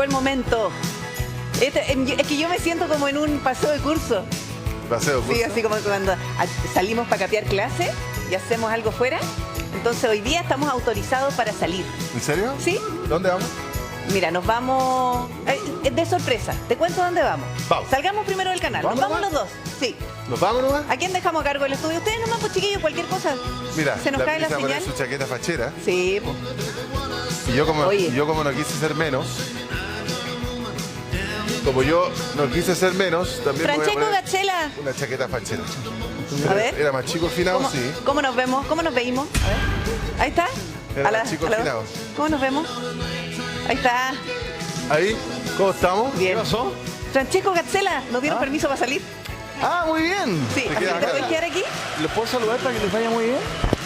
El momento. Es que yo me siento como en un paseo de curso. Paseo de curso. Sí, así como cuando salimos para capear clase y hacemos algo fuera. Entonces hoy día estamos autorizados para salir. ¿En serio? ¿Sí? ¿Dónde vamos? Mira, nos vamos... de sorpresa. Te cuento dónde vamos. Vamos. Salgamos primero del canal. ¿Vamos Nos vamos nomás? los dos. Sí. ¿Nos vamos nomás? ¿A quién dejamos a cargo del estudio? Ustedes nomás, pues chiquillos, cualquier cosa. Mira, ¿Se nos cae la Prisa pone señal? su chaqueta fachera. Sí, pues. Y yo como Oye. no quise ser menos, como yo no quise ser menos, también me voy a Francesco poner Gachela. una chaqueta fachera. A ver. Era más chico finado, ¿Cómo, sí. ¿Cómo nos vemos? ¿Cómo nos veímos? A ver. Ahí está. Era más chico finado. ¿Cómo nos vemos? Ahí está. Ahí, ¿cómo estamos? Bien. ¿Qué pasó? Francesco Gachela, ¿nos dieron permiso para salir? Ah, muy bien. Sí, Te así quedas te acá. puedes quedar aquí. ¿Los puedo saludar para que les vaya muy bien?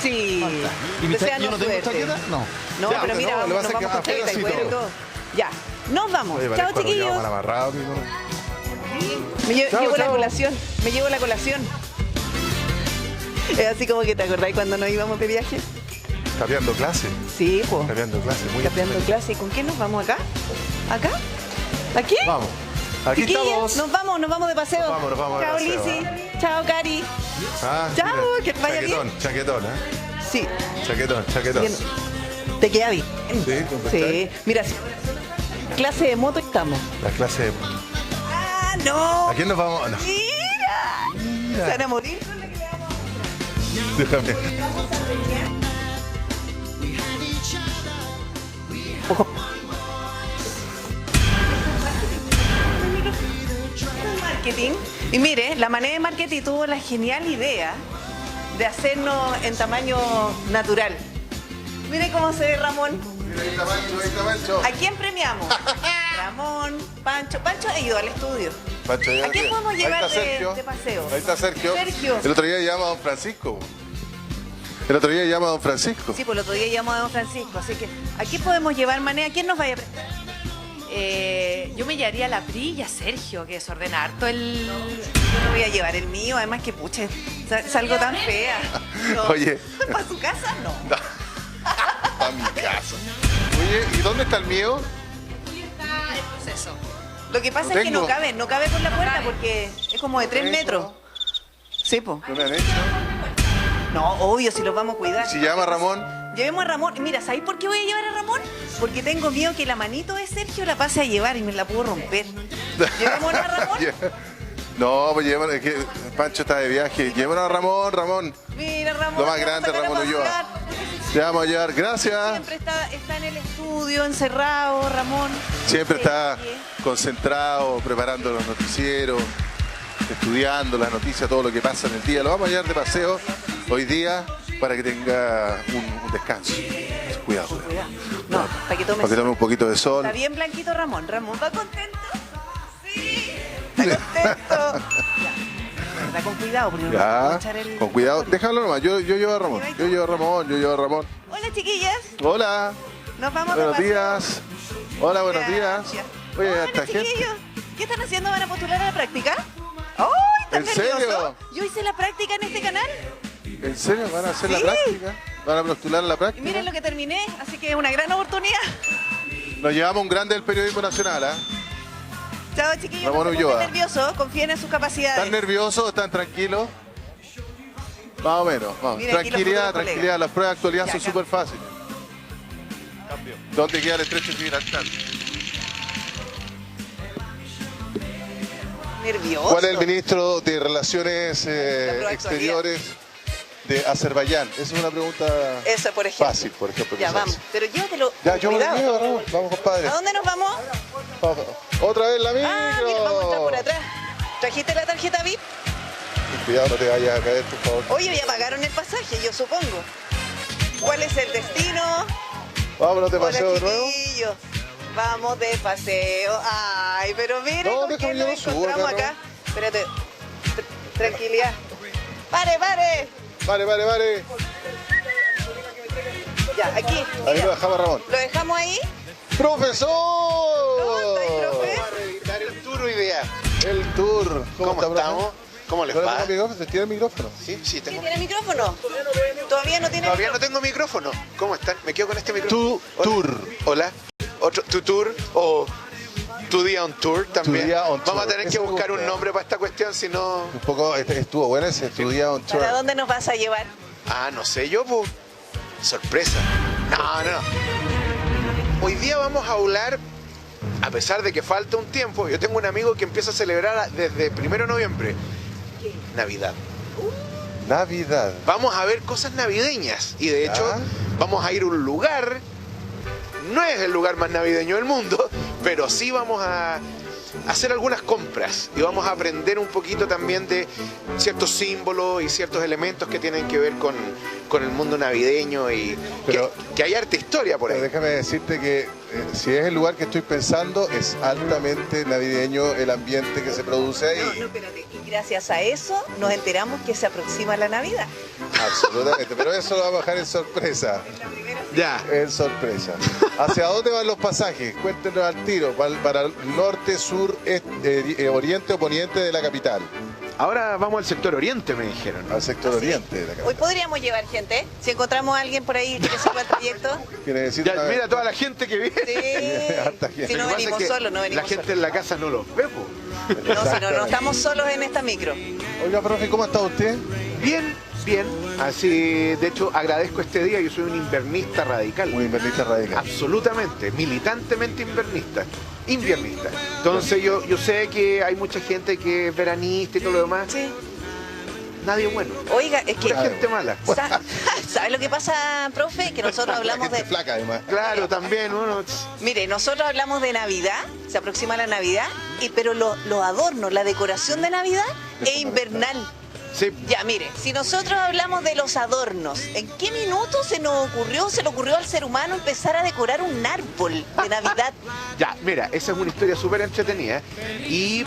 Sí. ¿Y mi Deseanos yo no tengo suerte. chaqueta? No. No, Ya, pero mira, no, lo vamos, vas nos a vamos con quedar chaqueta y así cuero y todo. todo. Ya, nos vamos. Oye, Chao, parezco arrollado, chiquillos. mal amarrado, amigo. Llevo la chao. colación. Me llevo la colación. Es así como que te acordás cuando nos íbamos de viaje. Capeando clase. Sí, pues. Capeando clase. Muy Capeando entretenido. clase. ¿Y con quién nos vamos acá? ¿Acá? ¿Aquí? Vamos. Aquí Chiquillos, estamos. nos vamos de paseo. Nos vamos de Chao, paseo, Lizzy. Chao, Cari. Ah, Chao, mira, que te vaya bien. chaquetón, ¿eh? Sí. Chaquetón. Bien. ¿Te queda bien? Sí, ¿cómo Sí. Mira, clase de moto estamos. La clase de... ¡Ah, no! ¿A quién nos vamos? No, ¡Mira! Se van a morir con la que le vamos. déjame. Ojo. Marketing. Y mire, la manera de marketing tuvo la genial idea de hacernos en tamaño natural. Mire cómo se ve Ramón. Mira, ahí está Pancho. ¿A quién premiamos? Ramón, Pancho. Pancho ha ido al estudio. Pancho, ya ¿A quién aquí. podemos Ahí llevar está Sergio. de paseo? Ahí está Sergio. Sergio. El otro día llama a don Francisco. El otro día llama a don Francisco. Sí, por el otro día llamamos a don Francisco, así que ¿a quién podemos llevar, Mané? ¿A quién nos vaya a prestar? Yo me llevaría a la Pri y a Sergio, que desordena harto el... Yo no voy a llevar el mío, además que puche, salgo tan fea. No. Oye. ¿Para su casa? No. A mi casa. Oye, ¿y dónde está el mío? Está en proceso. Lo que pasa Lo es que no tengo. cabe por la puerta porque es como de 3 ¿No me han metros. hecho? Sí, po. ¿No me han hecho? No, obvio, si los vamos a cuidar. Si llama Ramón. Llevemos a Ramón. Mira, ¿sabéis por qué voy a llevar a Ramón? Porque tengo miedo que la manito de Sergio la pase a llevar y me la puedo romper. ¿Llevémonos a Ramón? No, pues llevémonos, es que Pancho está de viaje. Llevémonos a Ramón. Mira, Ramón. Lo más vamos a grande, sacar a Ramón Ulloa. pasear. Te vamos a llevar, gracias. Siempre está en el estudio, encerrado, Ramón. Siempre está Sí. concentrado, preparando los noticieros, estudiando las noticias, todo lo que pasa en el día. Lo vamos a llevar de paseo hoy día para que tenga un descanso. Cuidado. Cuidado. No, para que tome Para que tome un poquito de sol. Está bien blanquito Ramón. ¿Ramón va contento? Sí. Está contento. Ya. Está con cuidado porque no vamos a Ya, echar el... con cuidado. Déjalo nomás, yo llevo a Ramón. Yo llevo a Ramón. Hola, chiquillas. Hola. Nos vamos de Buenos paseo. días. Hola, buenos días. Gracias. Oye, Hola, esta gente. chiquillos. ¿Qué están haciendo? ¿Van a postular a la práctica? ¡Ay, están ¿En serio? nerviosos! Yo hice la práctica en este canal ¿En serio van a hacer la Sí. práctica? ¿Van a postular a la y práctica? miren lo que terminé, así que es una gran oportunidad. Nos llevamos un grande del periodismo nacional, ¿ah? Chao, chiquillos. Ramón No se pongan Ulloa. nerviosos, confíen en sus capacidades. ¿Están nerviosos? ¿Están tranquilos? Más o menos. Vamos. Miren, aquí los Tranquilidad, futuros tranquilidad. Las pruebas de actualidad Ya, son cambio. súper fáciles. ¿Dónde queda el estrecho Gibraltar? Nervioso. ¿Cuál es el ministro de Relaciones prueba de Exteriores de Azerbaiyán? Esa es una pregunta Esa, por ejemplo. fácil, por ejemplo. que Ya, se vamos. hace. Pero llévatelo. Ya, con yo me lo cuidado. llevo, Raúl. Vamos, compadre. ¿A dónde nos vamos? Vamos. Otra vez la micro. Ah, mira, vamos a entrar por atrás. ¿Trajiste la tarjeta VIP? Cuidado, no te vayas a caer, por favor. Oye, ya pagaron el pasaje, yo supongo. ¿Cuál es el destino? Vámonos de Hola, paseo de nuevo. chiquillos. Vamos de paseo. Ay, pero miren No, con déjame, quién yo nos lo subo encontramos acá, acá. Espérate. Tranquilidad. ¡Pare, pare! Vale. Ya, aquí. Ahí Mira. lo dejamos a Ramón. ¿Lo dejamos ahí? ¡Profesor! ¿Cómo está, profe? Dar el tour hoy día. El tour. ¿Cómo está, profe? estamos? ¿Cómo les ¿No va? tengo micrófono? ¿Se tiene el micrófono? Sí, ¿Sí tengo. tiene micrófono? Todavía no tiene Todavía no micrófono. tengo micrófono. ¿Cómo están? Me quedo con este micrófono. Tu Hola. tour. Hola. Otro, tu tour o Tu Día on Tour también. Tu Día on Vamos a Tour. tener que Eso me buscar un gusta. nombre para esta cuestión, si no... Un poco, estuvo bueno ese, Tu Día on Tour. ¿Para dónde nos vas a llevar? Ah, no sé yo, pues. Sorpresa. No. Hoy día vamos a hablar, a pesar de que falta un tiempo, yo tengo un amigo que empieza a celebrar desde 1 de noviembre. Navidad. Navidad. Vamos a ver cosas navideñas. Y de hecho, vamos a ir a un lugar. No es el lugar más navideño del mundo, pero sí vamos a hacer algunas compras y vamos a aprender un poquito también de ciertos símbolos y ciertos elementos que tienen que ver con el mundo navideño y Pero- que hay harta historia por Pero ahí. déjame decirte que si es el lugar que estoy pensando, es altamente navideño el ambiente que se produce ahí. No, espérate. Y gracias a eso nos enteramos que se aproxima la Navidad. Absolutamente. Pero eso lo vamos a dejar en sorpresa. Ya. En sorpresa. ¿Hacia dónde van los pasajes? Cuéntenos al tiro. Para el norte, sur, oriente o poniente de la capital. Ahora vamos al sector oriente, me dijeron. Al sector oriente de la Hoy capital. podríamos llevar gente, si encontramos a alguien por ahí que sirva el trayecto. Que necesita Ya, una- mira toda la gente que viene. Sí. Harta gente. Si no Lo que pasa venimos es que solos, no venimos la gente solos. en la casa no los ve, po. No, si no estamos solos en esta micro. Oiga, profe, ¿cómo está usted? Bien, bien. Así, de hecho, agradezco este día. Yo soy un invernista radical. Un invernista radical. Absolutamente, militantemente inviernista. Entonces yo sé que hay mucha gente que es veranista y todo lo demás. Sí. Nadie bueno. Oiga, es que... Pura gente mala. ¿Sabes lo que pasa, profe? Que nosotros hablamos La gente de... flaca, además. Claro, también uno. Mire, nosotros hablamos de Navidad, se aproxima la Navidad, pero los adornos, la decoración de Navidad es invernal. Sí, Ya, mire, si nosotros hablamos de los adornos, ¿en qué minuto se le ocurrió al ser humano empezar a decorar un árbol de Navidad? ya, mira, esa es una historia súper entretenida y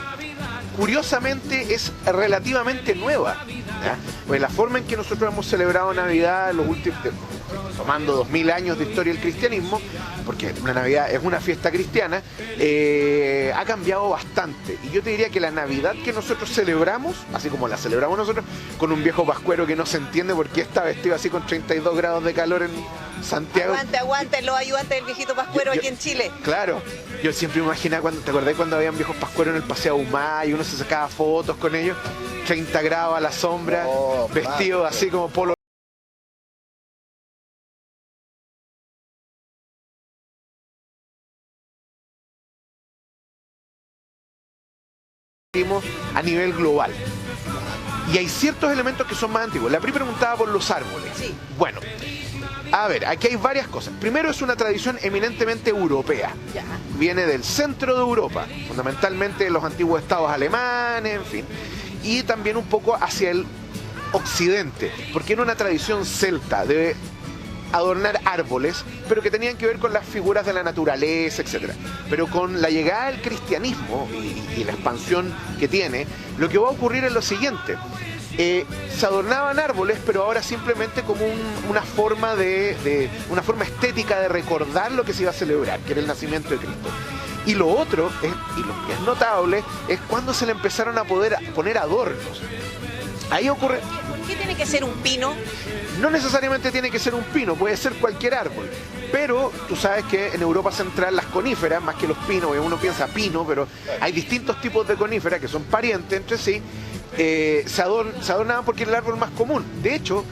curiosamente es relativamente nueva. ¿Ya? Pues la forma en que nosotros hemos celebrado Navidad en los últimos, tomando 2000 años de historia del cristianismo, porque una Navidad es una fiesta cristiana, ha cambiado bastante. Y yo te diría que la Navidad que nosotros celebramos, así como la celebramos nosotros, con un viejo pascuero que no se entiende por qué está vestido así con 32 grados de calor en Santiago. Aguante, los ayudantes del viejito Pascuero Yo- aquí en Chile. Claro, yo siempre me imaginaba ¿te acordás cuando habían viejos pascueros en el Paseo Humá y uno se sacaba fotos con ellos? 30 grados a la sombra, No, vestidos así como polo a nivel global. Y hay ciertos elementos que son más antiguos. La Pri preguntaba por los árboles. Sí. Bueno, a ver, aquí hay varias cosas. Primero, es una tradición eminentemente europea. Ya. Viene del centro de Europa, fundamentalmente de los antiguos estados alemanes, en fin, y también un poco hacia el occidente, porque era una tradición celta de adornar árboles, pero que tenían que ver con las figuras de la naturaleza, etc. Pero con la llegada del cristianismo y la expansión que tiene, lo que va a ocurrir es lo siguiente. Se adornaban árboles, pero ahora simplemente como una forma una forma estética de recordar lo que se iba a celebrar, que era el nacimiento de Cristo. Y lo otro, y lo que es notable, es cuando se le empezaron a poder poner adornos. Ahí ocurre... ¿Por qué tiene que ser un pino? No necesariamente tiene que ser un pino, puede ser cualquier árbol. Pero tú sabes que en Europa Central las coníferas, más que los pinos, uno piensa pino, pero hay distintos tipos de coníferas que son parientes entre sí, se adornaban porque era el árbol más común. De hecho,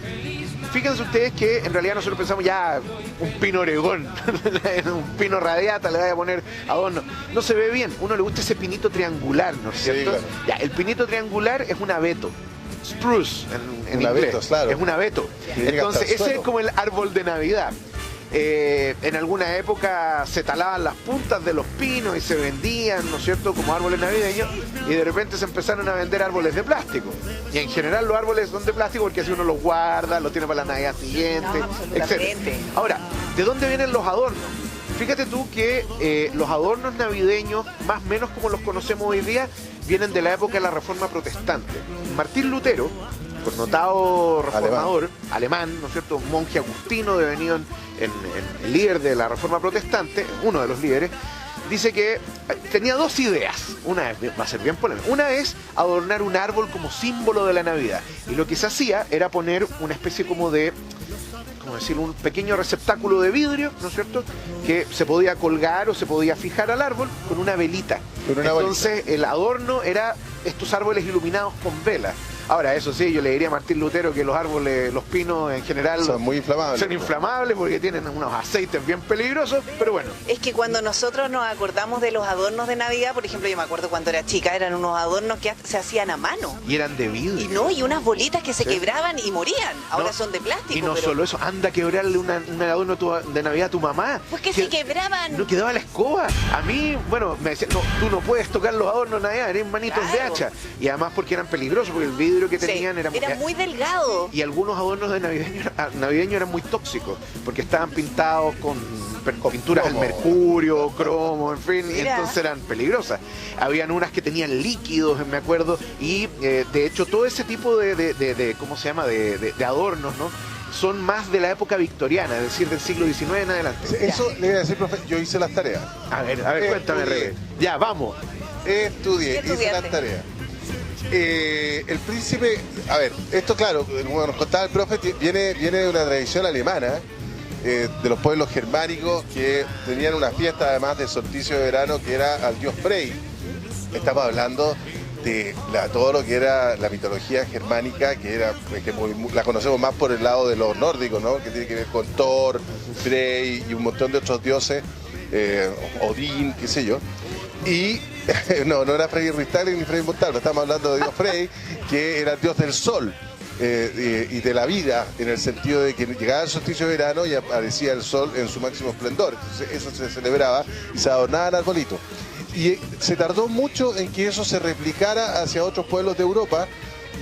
fíjense ustedes que en realidad nosotros pensamos ya un pino oregón, un pino radiata, le voy a poner adorno. No se ve bien, uno le gusta ese pinito triangular, ¿no es Sí, cierto? claro. Ya, el pinito triangular es un abeto. Spruce en Un inglés. abeto, claro. Es un abeto. Que llega hasta Entonces, el ese suelo. es como el árbol de Navidad. En alguna época se talaban las puntas de los pinos y se vendían, ¿no es cierto?, como árboles navideños, y de repente se empezaron a vender árboles de plástico. Y en general los árboles son de plástico porque así uno los guarda, los tiene para la Navidad siguiente, No, absolutamente. etc. Ahora, ¿de dónde vienen los adornos? Fíjate tú que los adornos navideños, más o menos como los conocemos hoy día, vienen de la época de la Reforma Protestante. Martín Lutero, connotado reformador alemán, ¿no es cierto?, un monje agustino devenido en líder de la Reforma Protestante, uno de los líderes, dice que tenía dos ideas. Una va a ser bien polémica. Una es adornar un árbol como símbolo de la Navidad. Y lo que se hacía era poner una especie como de podríamos decir, un pequeño receptáculo de vidrio, ¿no es cierto?, que se podía colgar o se podía fijar al árbol con una velita. Entonces el adorno era estos árboles iluminados con velas. Ahora, eso sí, yo le diría a Martín Lutero que los árboles, los pinos en general son muy inflamables. Son inflamables porque tienen unos aceites bien peligrosos, pero bueno. Es que cuando nosotros nos acordamos de los adornos de Navidad, por ejemplo, yo me acuerdo cuando era chica, eran unos adornos que se hacían a mano. Y eran de vidrio. Y unas bolitas que se quebraban y morían. Ahora No, son de plástico. Y no solo eso, anda a quebrarle un adorno de Navidad a tu mamá. Pues que se quebraban. No quedaba la escoba. A mí, bueno, me decían, no, tú no puedes tocar los adornos de Navidad, eran manitos de Claro. hacha. Y además porque eran peligrosos, porque el vidrio que tenían era muy delgado. Y algunos adornos de navideño eran muy tóxicos, porque estaban pintados con pinturas al mercurio, cromo, en fin, y Mira. entonces eran peligrosas. Habían unas que tenían líquidos, me acuerdo, y de hecho todo ese tipo de ¿cómo se llama?, de adornos, ¿no?, son más de la época victoriana, es decir, del siglo XIX en adelante. Eso le iba a decir, profe, yo hice las tareas. A ver, cuéntame, Rebe. Ya, vamos. Estudié, ¿Qué hice las estudiaste? tareas. El príncipe, a ver, esto claro, como nos contaba el profe, viene de una tradición alemana, de los pueblos germánicos que tenían una fiesta además de solsticio de verano que era al dios Frey. Estamos hablando de todo lo que era la mitología germánica, que era que la conocemos más por el lado de los nórdicos, ¿no?, que tiene que ver con Thor, Frey y un montón de otros dioses, Odín, qué sé yo. Y no era Frey Ristal ni Frey Montalvo, estamos hablando de dios Frey, que era el dios del sol y de la vida, en el sentido de que llegaba el solsticio de verano y aparecía el sol en su máximo esplendor. Entonces, eso se celebraba y se adornaban arbolitos. Y se tardó mucho en que eso se replicara hacia otros pueblos de Europa,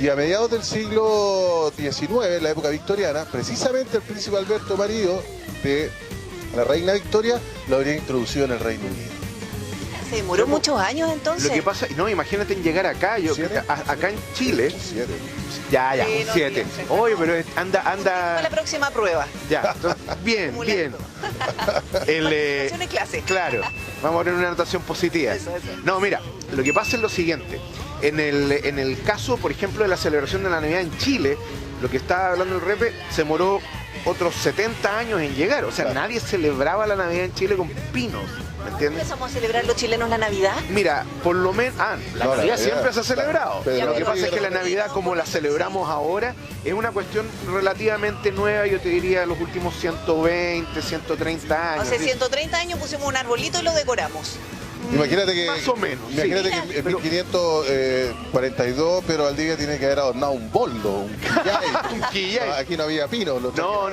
y a mediados del siglo XIX, en la época victoriana, precisamente el príncipe Alberto, marido de la reina Victoria, lo habría introducido en el Reino Unido. Se demoró muchos años entonces. Lo que pasa, no, imagínate en llegar acá, acá en Chile, 7. ya, Sí, no, 7. sí, sí. Oye, pero Para la anda, próxima prueba. ya, bien. Simulando. Participación en clase. Claro, vamos a poner una anotación positiva. Eso. No, mira, lo que pasa es lo siguiente. En el caso, por ejemplo, de la celebración de la Navidad en Chile, lo que estaba hablando el Repe, se demoró otros 70 años en llegar. O sea, Claro. nadie celebraba la Navidad en Chile con pinos, ¿me entiendes? ¿Empezamos a celebrar los chilenos la Navidad? Mira, por lo menos... la No, la Navidad Navidad, siempre se ha celebrado. claro. Lo que Pero- pasa es que la Navidad, como la celebramos ahora, es una cuestión relativamente nueva, yo te diría, los últimos 120, 130 años. Hace 130 años pusimos un arbolito y lo decoramos. Imagínate que, Más o menos, imagínate sí. que en Pero- 1542 Pedro Valdivia tiene que haber adornado un boldo, un quillay. Un quillay. No, aquí no había pino. No,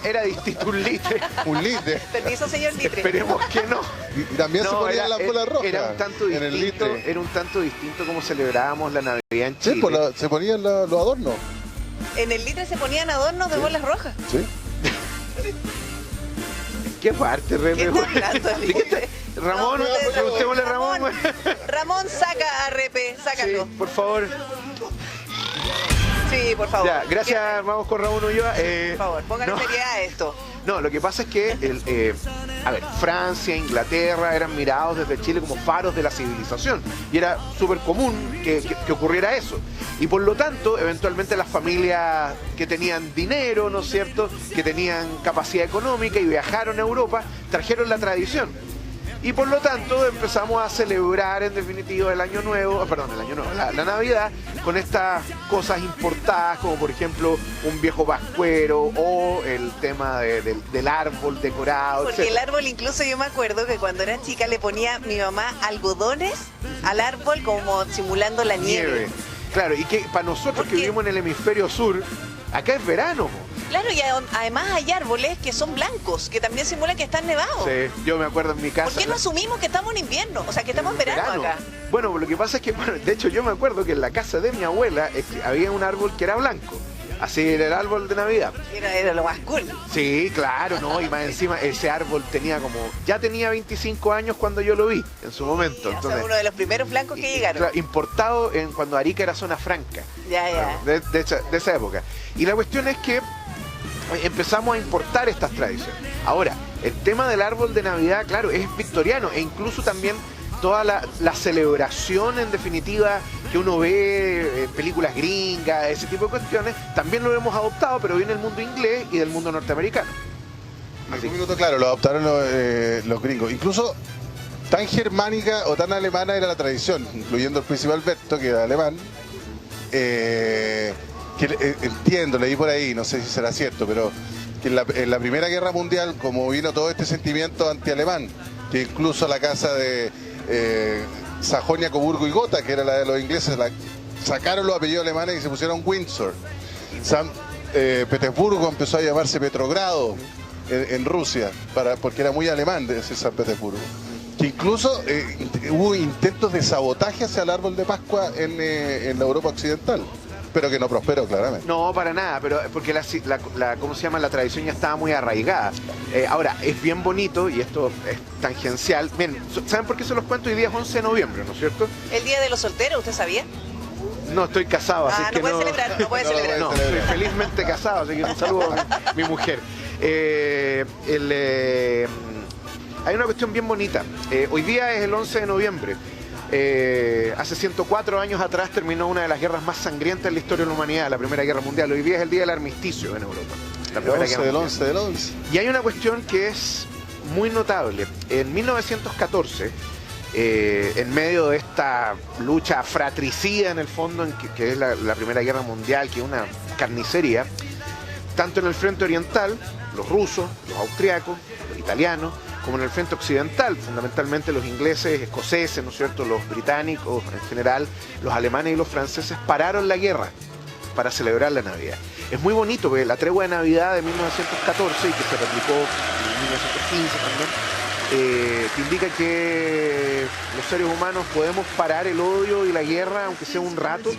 era distinto un litre. Un litre. Permiso, señor Litre. Esperemos que no. Y también se ponían las bolas rojas Era un tanto en el distinto, litre. era un tanto distinto como celebrábamos la Navidad en Sí, Chile. pues se ponían los adornos. En el Litre se ponían adornos de bolas rojas. ¿Sí? ¿Qué parte, Rebe? ¿Qué está hablando, ¿De qué está? Litre? Ramón, No, no, preguntémosle a Ramón. Ramón, saca a Repe, sácalo. Sí, por favor. Sí, por favor. Ya, gracias, vamos con Ramón Ulloa. Por favor, póngale no. seriedad a esto. No, lo que pasa es que Francia, Inglaterra eran mirados desde Chile como faros de la civilización y era súper común que ocurriera eso. Y por lo tanto, eventualmente las familias que tenían dinero, ¿no es cierto?, que tenían capacidad económica y viajaron a Europa, trajeron la tradición. Y por lo tanto empezamos a celebrar en definitiva el Año Nuevo, la Navidad, con estas cosas importadas, como por ejemplo un viejo pascuero o el tema del árbol decorado, Porque etc. el árbol, incluso yo me acuerdo que cuando era chica le ponía mi mamá algodones al árbol como simulando la nieve. Claro, y que para nosotros ¿Por que qué? vivimos en el hemisferio sur, acá es verano. Po. Claro, y además hay árboles que son blancos, que también simulan que están nevados. Sí, yo me acuerdo en mi casa. ¿Por qué no asumimos que estamos en invierno? O sea, que estamos en verano acá. Bueno, lo que pasa es que, de hecho, yo me acuerdo que en la casa de mi abuela había un árbol que era blanco. Así era el árbol de Navidad. Era lo más cool. Sí, claro, ¿no? Y más encima ese árbol ya tenía 25 años cuando yo lo vi en su momento. O sea, Entonces, uno de los primeros blancos que llegaron. claro, importado cuando Arica era zona franca. Ya. De esa época. Y la cuestión es que empezamos a importar estas tradiciones. Ahora, el tema del árbol de Navidad, claro, es victoriano e incluso también toda la celebración en definitiva que uno ve en películas gringas, ese tipo de cuestiones, también lo hemos adoptado, pero viene del mundo inglés y del mundo norteamericano. En algún minuto, claro, lo adoptaron los gringos. Incluso tan germánica o tan alemana era la tradición, incluyendo el príncipe Alberto, que era alemán. Entiendo, leí por ahí, no sé si será cierto, pero que en la Primera Guerra Mundial, como vino todo este sentimiento antialemán, que incluso la casa de Sajonia, Coburgo y Gotha, que era la de los ingleses, sacaron los apellidos alemanes y se pusieron Windsor. Petersburgo empezó a llamarse Petrogrado en Rusia, porque era muy alemán de ese San Petersburgo. Que incluso hubo intentos de sabotaje hacia el árbol de Pascua en la Europa occidental, pero que no prosperó claramente. No, para nada, pero porque ¿cómo se llama? La tradición ya estaba muy arraigada. Ahora, es bien bonito, y esto es tangencial. Miren, ¿saben por qué se los cuento? Hoy día es 11 de noviembre, ¿no es cierto? El Día de los Solteros, ¿usted sabía? No, estoy casado, así que no puede celebrar, no puede celebrar. No, estoy felizmente casado, así que un saludo a mi mujer. Hay una cuestión bien bonita. Hoy día es el 11 de noviembre. Hace 104 años atrás terminó una de las guerras más sangrientas en la historia de la humanidad, la Primera Guerra Mundial. Hoy día es el día del armisticio en Europa. La Primera Guerra Mundial. 11 del 11. Y hay una cuestión que es muy notable. En 1914, en medio de esta lucha fratricida en el fondo, que es la Primera Guerra Mundial, que es una carnicería, tanto en el frente oriental, los rusos, los austriacos, los italianos, como en el frente occidental, fundamentalmente los ingleses, escoceses, ¿no es cierto?, los británicos en general, los alemanes y los franceses pararon la guerra para celebrar la Navidad. Es muy bonito, porque la tregua de Navidad de 1914, y que se replicó en 1915 también, te indica que los seres humanos podemos parar el odio y la guerra, aunque sea un rato,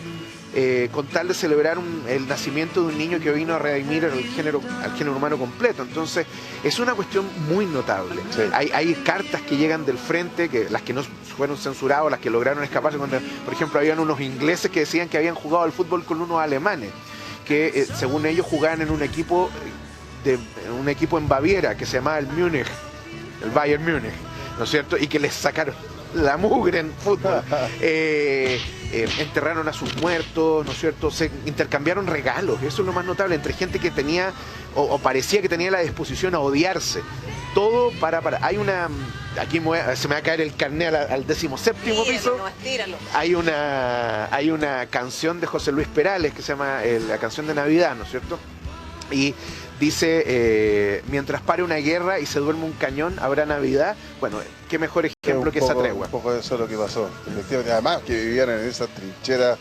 con tal de celebrar el nacimiento de un niño que vino a redimir al género humano completo. Entonces, es una cuestión muy notable. Sí. Hay cartas que llegan del frente, las que no fueron censuradas, las que lograron escaparse. Por ejemplo, habían unos ingleses que decían que habían jugado al fútbol con unos alemanes, que según ellos jugaban en un equipo en Baviera, que se llamaba el Múnich, el Bayern Múnich, ¿no es cierto? Y que les sacaron la mugre en fútbol. Enterraron a sus muertos, ¿no es cierto? Se intercambiaron regalos, eso es lo más notable, entre gente que tenía o parecía que tenía la disposición a odiarse. Todo hay una... Aquí se me va a caer el carnet al 17º piso. No, estíralo. Hay una canción de José Luis Perales que se llama la canción de Navidad, ¿no es cierto? Y dice, mientras pare una guerra y se duerme un cañón, habrá Navidad. Bueno, qué mejor ejemplo que esa tregua. Un poco de eso es lo que pasó. Efectivamente, además que vivían en esa trinchera.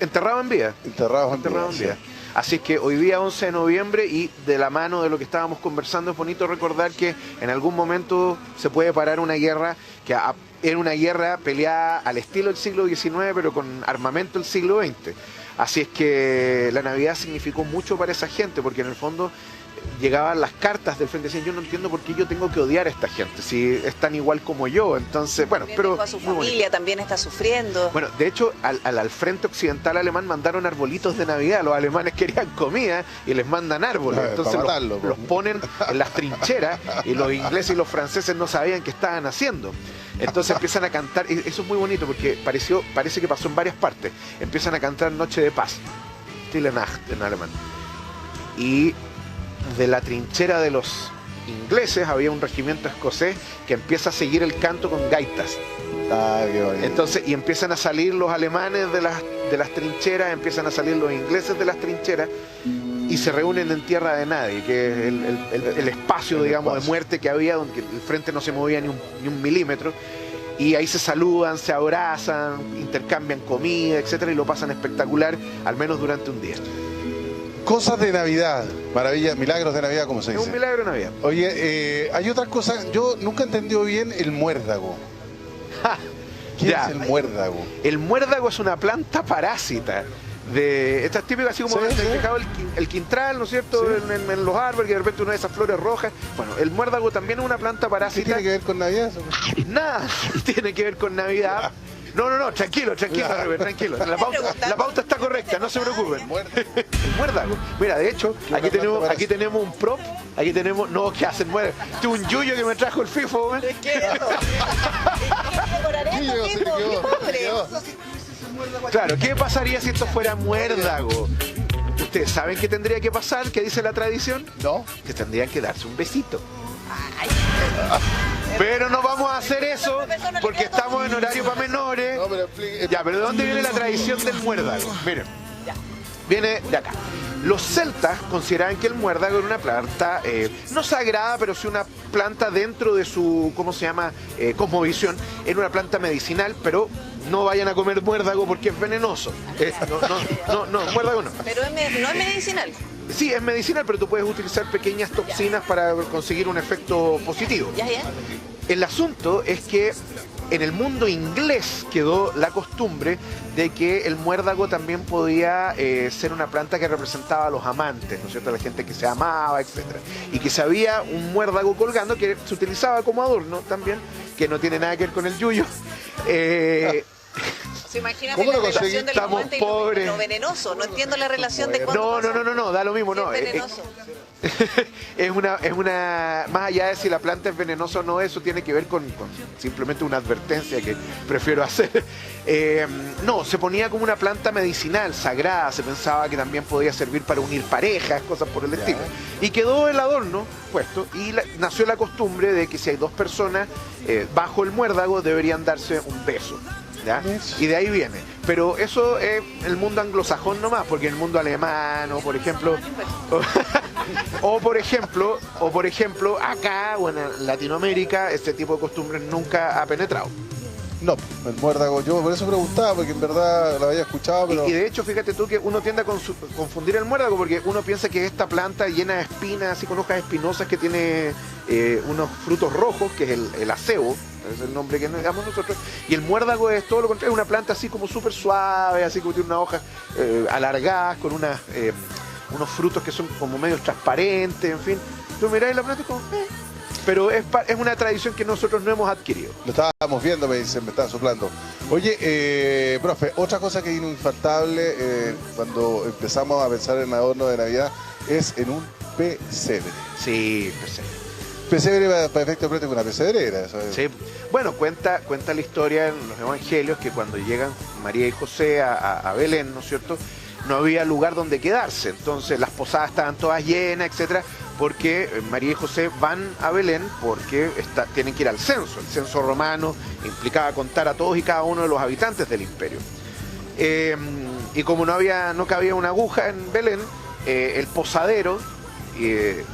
Enterrados en vida. Enterrados en vida. Así es que hoy día 11 de noviembre, y de la mano de lo que estábamos conversando, es bonito recordar que en algún momento se puede parar una guerra que era una guerra peleada al estilo del siglo XIX, pero con armamento del siglo XX. Así es que la Navidad significó mucho para esa gente, porque en el fondo llegaban las cartas del frente, decían, yo no entiendo por qué yo tengo que odiar a esta gente, si es tan igual como yo. Entonces, bueno, También pero dejó a su familia también está sufriendo. bueno, de hecho, al frente occidental alemán mandaron arbolitos de Navidad. Los alemanes querían comida y les mandan árboles. Entonces para matarlo, los ponen en las trincheras, y los ingleses y los franceses no sabían qué estaban haciendo. Entonces empiezan a cantar, eso es muy bonito porque parece que pasó en varias partes. Empiezan a cantar Noche de Paz, Stille Nacht en alemán. Y de la trinchera de los ingleses había un regimiento escocés que empieza a seguir el canto con gaitas. Ah, qué bonito. Entonces, y empiezan a salir los alemanes de las trincheras, empiezan a salir los ingleses de las trincheras, y se reúnen en tierra de nadie, que es el espacio, digamos, de muerte que había, donde el frente no se movía ni un milímetro. Y ahí se saludan, se abrazan, intercambian comida, etcétera, y lo pasan espectacular, al menos durante un día. Cosas de Navidad, maravillas, milagros de Navidad, como se dice. Es un milagro de Navidad. Oye, hay otras cosas, yo nunca he entendido bien el muérdago. ¿Qué Ya. es el muérdago? El muérdago es una planta parásita. Estas típicas, así como Sí, sí. dejado el quintral, ¿no es cierto? Sí. En los árboles, que de repente una de esas flores rojas. Bueno, el muérdago también es una planta ¿Qué parásita. tiene que ver con Navidad? Nada tiene que ver con Navidad. No, tranquilo, Robert, tranquilo. La pauta está correcta, no se preocupen. El muérdago. Mira, de hecho, aquí tenemos un prop. Aquí tenemos, no, ¿qué hacen? Muérdago. Este es un yuyo que me trajo el FIFO, ¿eh? ¿Qué? ¿Por arepa, Sí, tipo? se ¡Qué quedó, pobre! se quedó. Claro, ¿qué pasaría si esto fuera muérdago? ¿Ustedes saben qué tendría que pasar? ¿Qué dice la tradición? ¿No? Que tendrían que darse un besito. Pero no vamos a hacer eso porque estamos en horario para menores. No, pero explique. Ya, pero ¿de dónde viene la tradición del muérdago? Miren, viene de acá. Los celtas consideraban que el muérdago era una planta, no sagrada, pero sí una planta dentro de su, ¿cómo se llama? Cosmovisión. Era una planta medicinal, pero no vayan a comer muérdago porque es venenoso. No, muérdago no. Pero no es medicinal. Sí, es medicinal, pero tú puedes utilizar pequeñas toxinas para conseguir un efecto positivo. Ya. El asunto es que en el mundo inglés quedó la costumbre de que el muérdago también podía ser una planta que representaba a los amantes, ¿no es cierto? A la gente que se amaba, etc. Y que se había un muérdago colgando que se utilizaba como adorno también, que no tiene nada que ver con el yuyo. ¿Se imagina ¿Cómo la lo relación conseguí? de los Estamos amantes y pobres. lo venenoso? No entiendo la relación de cuándo No, da lo mismo, no. es venenoso. Es una, más allá de si la planta es venenosa o no, eso tiene que ver con simplemente una advertencia que prefiero hacer. No, se ponía como una planta medicinal, sagrada, se pensaba que también podía servir para unir parejas, cosas por el estilo. Y quedó el adorno puesto y nació la costumbre de que si hay dos personas bajo el muérdago deberían darse un beso. ¿Ya? Y de ahí viene. Pero eso es el mundo anglosajón nomás, porque en el mundo alemán, o por ejemplo, o por ejemplo, acá o en Latinoamérica, este tipo de costumbres nunca ha penetrado. No, el muérdago, yo por eso preguntaba, porque en verdad lo había escuchado, pero... Y de hecho, fíjate tú que uno tiende a confundir el muérdago porque uno piensa que esta planta llena de espinas, así con hojas espinosas, que tiene unos frutos rojos, que es el acebo, es el nombre que nos damos nosotros, y el muérdago es todo lo contrario, es una planta así como súper suave, así como tiene unas hojas alargadas, con unos frutos que son como medio transparentes, en fin. Tú mirás la planta y como... Pero es una tradición que nosotros no hemos adquirido. Lo estábamos viendo, me dicen, me estaban soplando. Oye, profe, otra cosa que es infaltable cuando empezamos a pensar en adorno de Navidad es en un pesebre. Sí, pesebre. Pesebre para efecto práctico, una pesebrera. Eso es. Sí. Bueno, cuenta la historia en los evangelios que cuando llegan María y José a Belén, ¿no es cierto?, no había lugar donde quedarse. Entonces las posadas estaban todas llenas, etcétera, porque María y José van a Belén porque tienen que ir al censo. El censo romano implicaba contar a todos y cada uno de los habitantes del imperio. Y como no cabía una aguja en Belén, el posadero,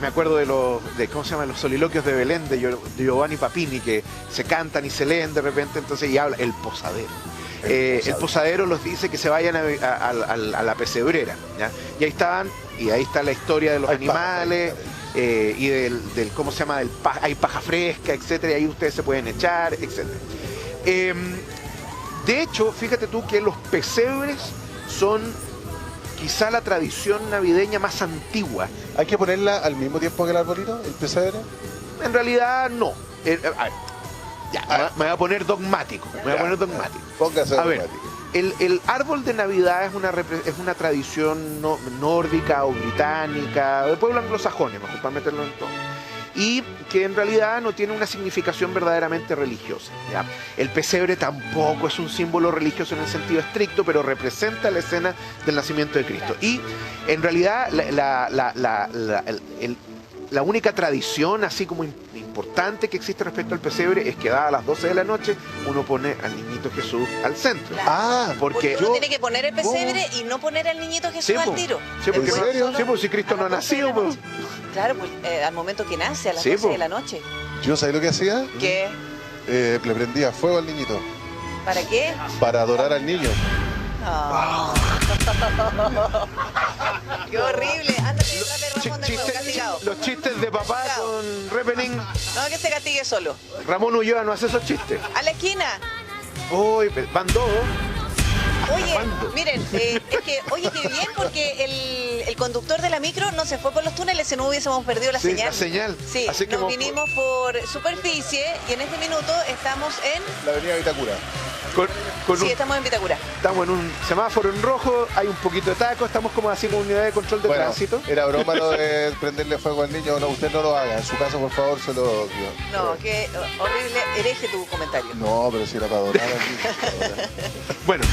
me acuerdo de ¿cómo se llama? Los soliloquios de Belén de Giovanni Papini, que se cantan y se leen de repente, entonces y habla el posadero. El posadero los dice que se vayan a la pesebrera, ¿ya? Y ahí estaban, y ahí está la historia de los animales, y del ¿cómo se llama? Hay paja fresca, etcétera, y ahí ustedes se pueden echar, etcétera. De hecho, fíjate tú que los pesebres son quizá la tradición navideña más antigua. ¿Hay que ponerla al mismo tiempo que el arbolito, el pesebre? En realidad, no. A ver, ya, me voy a poner dogmático. Póngase A ver, dogmático. el árbol de Navidad es una tradición nórdica o británica, de pueblo anglosajón, mejor para meterlo en todo. Y que en realidad no tiene una significación verdaderamente religiosa, ¿ya? El pesebre tampoco es un símbolo religioso en el sentido estricto, pero representa la escena del nacimiento de Cristo. Y en realidad la única tradición así como importante que existe respecto al pesebre es que a las 12 de la noche uno pone al niñito Jesús al centro. Claro. Ah, Porque uno tiene que poner el pesebre y no poner al niñito Jesús al tiro. Sí, porque ¿En serio? sí, pues si Cristo no ha nacido, pues. Claro, pues al momento que nace, a las Sí, 12 po. de la noche. ¿yo sabía lo que hacía? ¿Qué? Le prendía fuego al niñito ¿Para qué? para adorar al niño. Ah. ¡Qué horrible! Ándate detrás de Ramón de nuevo, castigado. Los chistes de papá con Repening. No, que se castigue solo. Ramón Ulloa no hace esos chistes. ¡A la esquina! Uy, van dos. Oye, ¿Cuándo? miren, es que, oye, qué bien, porque el conductor de la micro no se fue por los túneles, si no hubiésemos perdido la Sí, señal. la señal. Sí, Así que nos vinimos por superficie y en este minuto estamos en... La avenida Vitacura. con Sí, un- estamos en Vitacura. estamos en un semáforo en rojo, hay un poquito de taco, estamos como así con unidad de control de Bueno, tránsito. era broma lo de prenderle fuego al niño. No, usted no lo haga. En su casa, por favor, se lo... No, qué horrible, hereje tu comentario. No, pero si era para donar al niño, para donar. Bueno,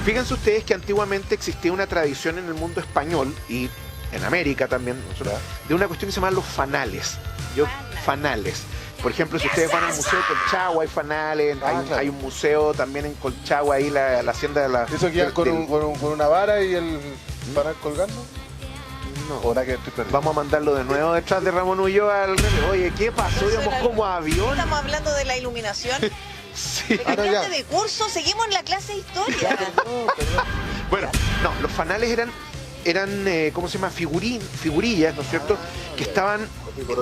fíjense ustedes que antiguamente existía una tradición en el mundo español y en América también, nosotros, de una cuestión que se llama los fanales. Fanales. Por ejemplo, si ustedes van al Museo de Colchagua, hay fanales, Claro. hay un museo también en Colchagua, ahí la hacienda de la... ¿Eso que iban con una vara y el panal colgando? No. ¿O nada que estoy perdiendo? Vamos a mandarlo de nuevo detrás de Ramón Ulloa al relevo. Oye, ¿qué pasó? Eso Íbamos era- como avión. Estamos hablando de la iluminación. Sí. ¿Me Ah, no, ya. cambiaste de curso? Seguimos en la clase de historia. Bueno, no, los fanales eran ¿cómo se llama? Figurillas, ¿no es cierto? Que estaban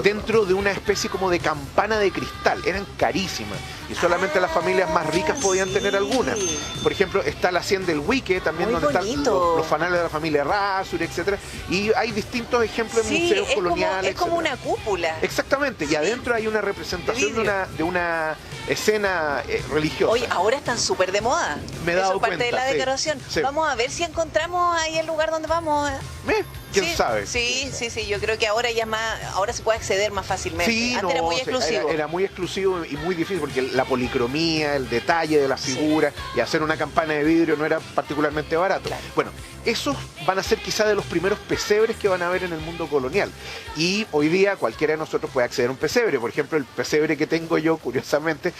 dentro de una especie como de campana de cristal. Eran carísimas y solamente las familias más ricas podían tener algunas. Por ejemplo, está la hacienda del Huique, también Muy donde están bonito. los fanales de la familia Rasur, etcétera. Y hay distintos ejemplos en Sí, museos es como, coloniales. es como etcétera. una cúpula. Exactamente, y adentro hay una representación De de una escena religiosa. Oye, ahora están súper de moda. Me he Eso dado es parte de cuenta, la sí, decoración. sí. Vamos a ver si encontramos ahí el lugar donde vamos. ¿Quién Sí, sabe? Sí, yo creo que ahora ya es más, ahora se puede acceder más fácilmente. Sí, Antes no, era muy sí, exclusivo. Era muy exclusivo y muy difícil porque la policromía, el detalle de las figuras y hacer una campana de vidrio no era particularmente barato. Claro. Bueno, esos van a ser quizá de los primeros pesebres que van a haber en el mundo colonial. Y hoy día cualquiera de nosotros puede acceder a un pesebre. Por ejemplo, el pesebre que tengo yo, curiosamente,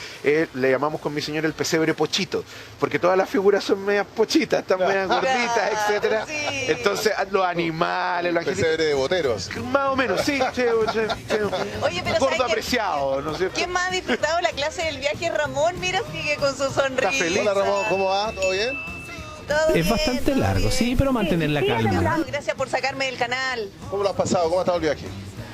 le llamamos con mi señor el pesebre pochito, porque todas las figuras son medias pochitas, están medias gorditas, Claro, etcétera. sí. Entonces, los animales, los angelitos, Pesebre de boteros. más o menos, sí. Oye, pero Gordo ¿sabes qué? apreciado, ¿no es cierto? ¿Quién más ha disfrutado la clase del viaje? Ramón, mira, sigue con su sonrisa. feliz. Hola Ramón, ¿cómo va? ¿Todo bien? Todo Es bien, bastante todo largo, bien. sí, pero mantener la calma. Gracias por sacarme del canal. ¿Cómo lo has pasado? ¿Cómo ha estado el viaje?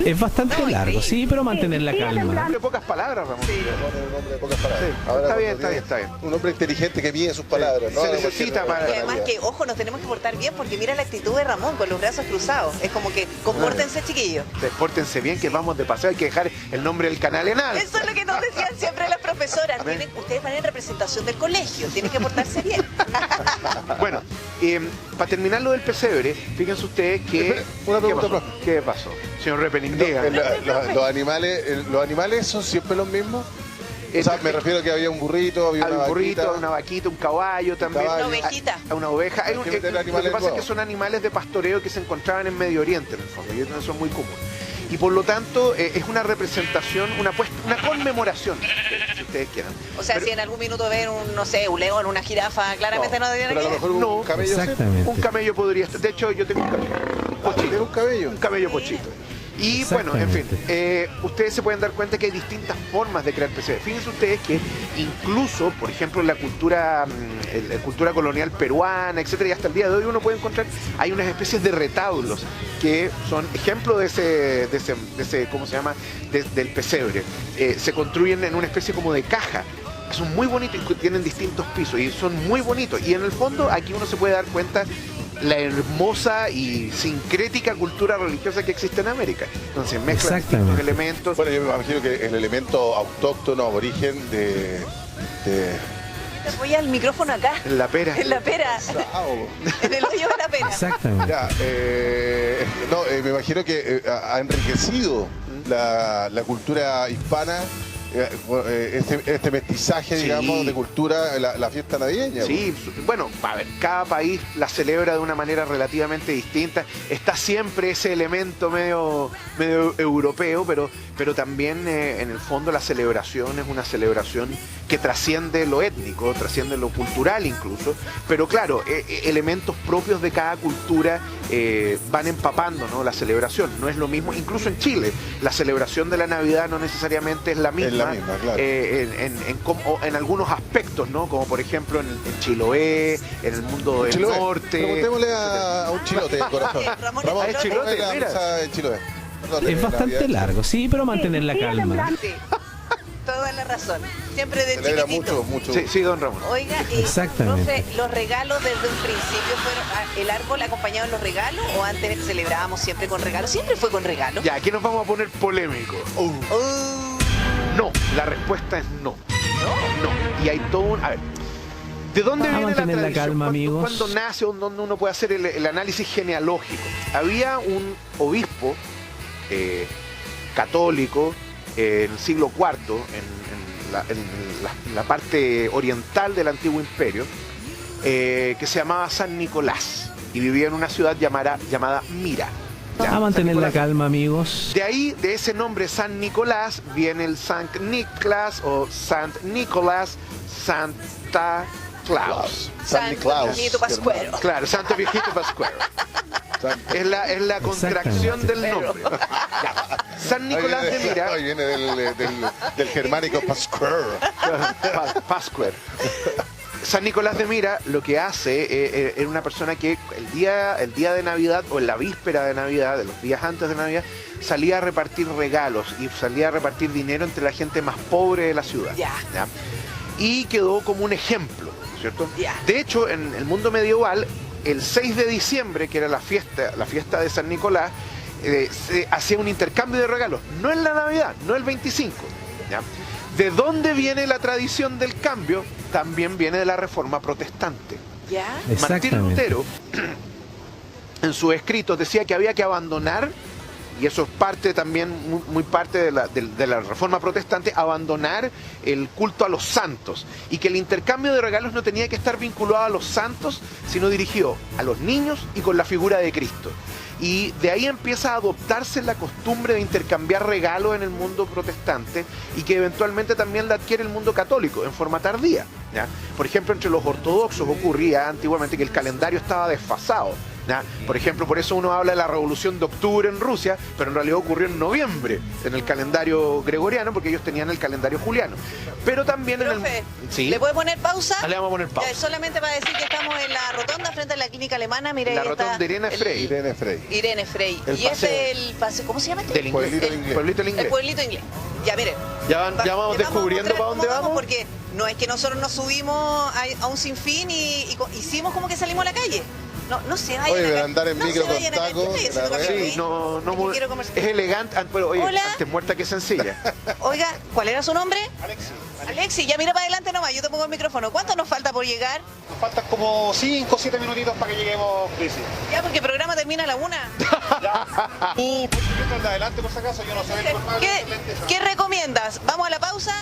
Es bastante largo, sí, pero mantener la calma. Un hombre de pocas palabras, Ramón. Un hombre de pocas palabras. Sí, Ahora, está bien, cuando está bien. Un hombre inteligente que mide sus palabras. Sí, ¿no? se De necesita cualquier para- Y además que, ojo, nos tenemos que portar bien porque mira la actitud de Ramón con los brazos cruzados. Es como que compórtense, chiquillos. Pórtense bien, que vamos de paseo, hay que dejar el nombre del canal en alto. Eso es lo que nos decían siempre las profesoras. Ustedes van en representación del colegio, tienen que portarse bien. Bueno, para terminar lo del pesebre, fíjense ustedes que... Una pregunta, ¿Qué pasó? profe. ¿Qué pasó? Señor Repening, diga. ¿Los animales son siempre los mismos? O sea, me refiero a que había un burrito, había Hay una un burrito, vaquita. una vaquita, un caballo también. caballo. Una ovejita. A una oveja. Hay que meter Lo animales que pasa es nuevos. que son animales de pastoreo que se encontraban en Medio Oriente, en el fondo, y eso son muy comunes. Y por lo tanto, es una representación, una conmemoración, si ustedes quieran. O sea, Pero- si en algún minuto ven un, no sé, un león, una jirafa, claramente no, Pero a deberían lo ir. mejor No. un camello sí. Exactamente. Un camello podría estar. De hecho, yo tengo un camello. ¿Tiene un cabello? Un camello pochito. Y bueno, en fin, ustedes se pueden dar cuenta que hay distintas formas de crear pesebre. Fíjense ustedes que incluso, por ejemplo, en la cultura colonial peruana, etcétera, y hasta el día de hoy uno puede encontrar, hay unas especies de retablos que son ejemplos de ese ¿cómo se llama? Del pesebre. Se construyen en una especie como de caja. Son muy bonitos y tienen distintos pisos y son muy bonitos. Y en el fondo aquí uno se puede dar cuenta la hermosa y sincrética cultura religiosa que existe en América. Entonces mezclan distintos Exactamente. elementos. Bueno, yo me imagino que el elemento autóctono, aborigen de Voy al micrófono acá. En la pera. En la pera. Sao. En el hoyo de la pera. Exactamente. Ya, me imagino que ha enriquecido la cultura hispana, este mestizaje, Sí. digamos, de cultura, la fiesta navideña. Sí, bueno, a ver, cada país la celebra de una manera relativamente distinta. Está siempre ese elemento medio europeo, pero también en el fondo la celebración es una celebración que trasciende lo étnico, trasciende lo cultural incluso. Pero claro, elementos propios de cada cultura van empapando, ¿no?, la celebración. No es lo mismo, incluso en Chile, la celebración de la Navidad no necesariamente es la misma. Es la misma, claro. En algunos aspectos, ¿no? Como por ejemplo en Chiloé, en el mundo del Chiloé. norte. Preguntémosle a un chilote, corazón. Ramón, Ramón, es chilote, ¿cómo es la mira. misa en Chiloé? Perdón, Es bastante Navidad. largo, sí, pero mantener la calma. Sí, toda la razón. Siempre de Celebra chiquitito. mucho. Sí, don Ramón. Oiga, Exactamente. profe, ¿los regalos desde un principio fueron el árbol acompañado en los regalos o antes celebrábamos siempre con regalos? Siempre fue con regalos. Ya, aquí nos vamos a poner polémicos. No, la respuesta es no. No. Y hay todo un... A ver, ¿De dónde viene la mantener la tradición? calma, amigos. ¿Cuándo nace o dónde uno puede hacer el análisis genealógico? Había un obispo católico en el siglo IV, en la parte oriental del antiguo imperio, que se llamaba San Nicolás y vivía en una ciudad llamada Mira. ¿Ya? A mantener San la Nicolás. calma, amigos. De ahí, de ese nombre San Nicolás, viene el Sant Nicolás o Sant Nicolás, Santa Claus. San Nicolás. Viejito Pascuero. Claro, Santo Viejito Pascuero. Es la contracción del nombre. Ya. San Nicolás de Mira. Ahí viene del germánico Pascuer. Pascuer. San Nicolás de Mira lo que hace es una persona que el día de Navidad o en la víspera de Navidad, de los días antes de Navidad, salía a repartir regalos y salía a repartir dinero entre la gente más pobre de la ciudad. Ya. ¿Ya? Y quedó como un ejemplo, ¿cierto? Ya. De hecho, en el mundo medieval, el 6 de diciembre, que era la fiesta de San Nicolás, se hacía un intercambio de regalos, no en la Navidad, no el 25. ¿Ya? ¿De dónde viene la tradición del cambio? También viene de la Reforma Protestante. ¿Ya? Martín Exactamente. Lutero, en sus escritos, decía que había que abandonar, y eso es parte también, muy parte de la Reforma Protestante, abandonar el culto a los santos, y que el intercambio de regalos no tenía que estar vinculado a los santos, sino dirigido a los niños y con la figura de Cristo. Y de ahí empieza a adoptarse la costumbre de intercambiar regalos en el mundo protestante y que eventualmente también la adquiere el mundo católico en forma tardía, ¿ya? Por ejemplo, entre los ortodoxos ocurría antiguamente que el calendario estaba desfasado, ¿ya? Por ejemplo, por eso uno habla de la Revolución de Octubre en Rusia, pero en realidad ocurrió en noviembre en el calendario gregoriano porque ellos tenían el calendario juliano. Pero también Profe, en el... ¿Sí? ¿le puede poner pausa? Ah, le vamos a poner pausa. Ya, solamente para decir que estamos en la rotonda frente a la clínica alemana. Mira, La ahí está rotonda de Irene el- Frey. Irene Frey. Irene Frey. El Y este paseo. es el paseo. ¿Cómo se llama este? Del inglés. Pueblito del inglés. Pueblito del El inglés. pueblito inglés. Ya, mire. Ya vamos descubriendo a mostrar para dónde cómo vamos. Porque no es que nosotros nos subimos a un sinfín y hicimos como que salimos a la calle. No se vayan Oye, a pero ca- andar en no micro se con vayan a ca- tacos, ¿Qué estoy la haciendo verdad. café? Sí, no, Es que quiero comer- es elegante, pero oye, Hola. antes muerta que sencilla. Oiga, ¿cuál era su nombre? Alexi, ya mira para adelante nomás, yo te pongo el micrófono. ¿Cuánto nos falta por llegar? Nos faltan como 5 o 7 minutitos para que lleguemos, Crisis. Ya, porque el programa termina a la 1. Tú, por supuesto, el de adelante, por si acaso, yo no soy el culpable. ¿Qué recomiendas? ¿Vamos a la pausa?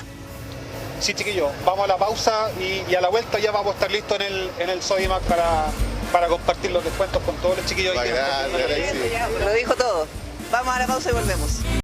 Sí, chiquillos, vamos a la pausa y a la vuelta ya vamos a estar listos en el Sodimac para compartir los descuentos con todos los chiquillos. Va ahí que nos grande, están viendo. Alexis. Lo dijo todo. Vamos a la pausa y volvemos.